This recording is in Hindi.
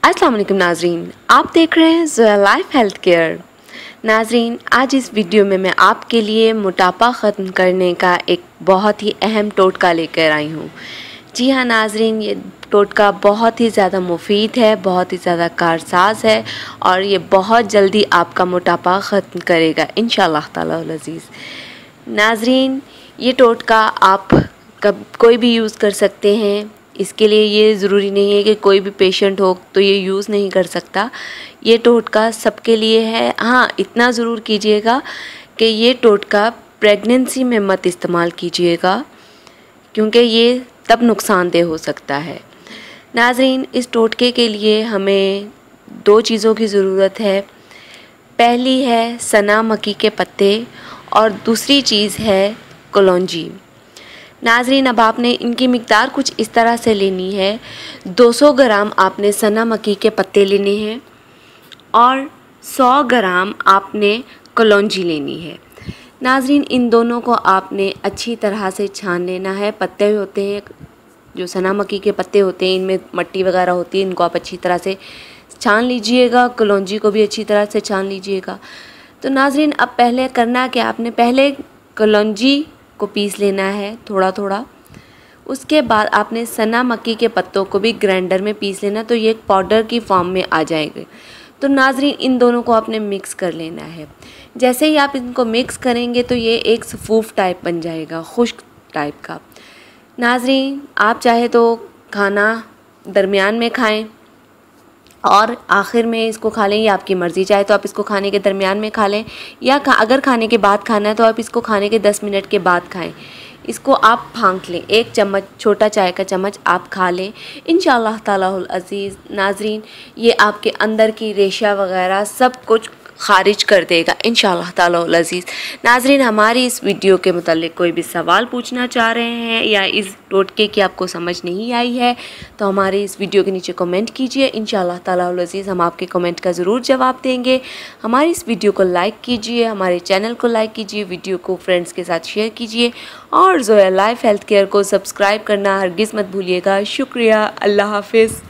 अस्सलाम वालेकुम नाजरीन, आप देख रहे हैं ज़ोया लाइफ हेल्थ केयर। नाजरीन, आज इस वीडियो में मैं आपके लिए मोटापा ख़त्म करने का एक बहुत ही अहम टोटका लेकर आई हूँ। जी हाँ नाजरीन, ये टोटका बहुत ही ज़्यादा मुफीद है, बहुत ही ज़्यादा कारसाज है और ये बहुत जल्दी आपका मोटापा ख़त्म करेगा इंशाअल्लाह ताला अल अज़ीज़। नाजरीन, ये टोटका आप कोई भी यूज़ कर सकते हैं। इसके लिए ये ज़रूरी नहीं है कि कोई भी पेशेंट हो तो ये यूज़ नहीं कर सकता। ये टोटका सबके लिए है। हाँ, इतना ज़रूर कीजिएगा कि ये टोटका प्रेगनेंसी में मत इस्तेमाल कीजिएगा, क्योंकि ये तब नुकसानदेह हो सकता है। नाज़रीन, इस टोटके के लिए हमें 2 चीज़ों की ज़रूरत है। पहली है सना मक्की के पत्ते और दूसरी चीज़ है कलौंजी। नाजरीन, अब आपने इनकी मिक़दार कुछ इस तरह से लेनी है। 200 ग्राम आपने सना मक्की के पत्ते लेने हैं और 100 ग्राम आपने कलौंजी लेनी है। नाजरीन, इन दोनों को आपने अच्छी तरह से छान लेना है। पत्ते होते हैं, जो सना मक्की के पत्ते होते हैं, इनमें मट्टी वगैरह होती है, इनको आप अच्छी तरह से छान लीजिएगा। कलौंजी को भी अच्छी तरह से छान लीजिएगा। तो नाजरीन, अब पहले करना क्या, आपने पहले कलौंजी को पीस लेना है थोड़ा थोड़ा। उसके बाद आपने सना मक्की के पत्तों को भी ग्राइंडर में पीस लेना, तो ये एक पाउडर की फॉर्म में आ जाएंगे। तो नाजरीन, इन दोनों को आपने मिक्स कर लेना है। जैसे ही आप इनको मिक्स करेंगे तो ये एक सफ़ूफ टाइप बन जाएगा, खुश्क टाइप का। नाजरीन, आप चाहे तो खाना दरमियान में खाएं और आखिर में इसको खा लें, ये आपकी मर्ज़ी। चाहे तो आप इसको खाने के दरमियान में खा लें या अगर खाने के बाद खाना है तो आप इसको खाने के 10 मिनट के बाद खाएं। इसको आप फांक लें, 1 चम्मच, छोटा चाय का चम्मच आप खा लें इंशाअल्लाह ताला अल अज़ीज़। नाजरीन, ये आपके अंदर की रेशा वगैरह सब कुछ ख़ारिज कर देगा इंशाअल्लाह ताला अल अज़ीज़। नाजरीन, हमारी इस वीडियो के मुताल्लिक़ कोई भी सवाल पूछना चाह रहे हैं या इस टोटके की आपको समझ नहीं आई है तो हमारे इस वीडियो के नीचे कमेंट कीजिए। इंशाअल्लाह ताला अल अज़ीज़ हम आपके कमेंट का ज़रूर जवाब देंगे। हमारी इस वीडियो को लाइक कीजिए, हमारे चैनल को लाइक कीजिए, वीडियो को फ्रेंड्स के साथ शेयर कीजिए और ज़ोया लाइफ हेल्थ केयर को सब्सक्राइब करना हरगिज़ मत भूलिएगा। शुक्रिया, अल्लाह हाफ़िज़।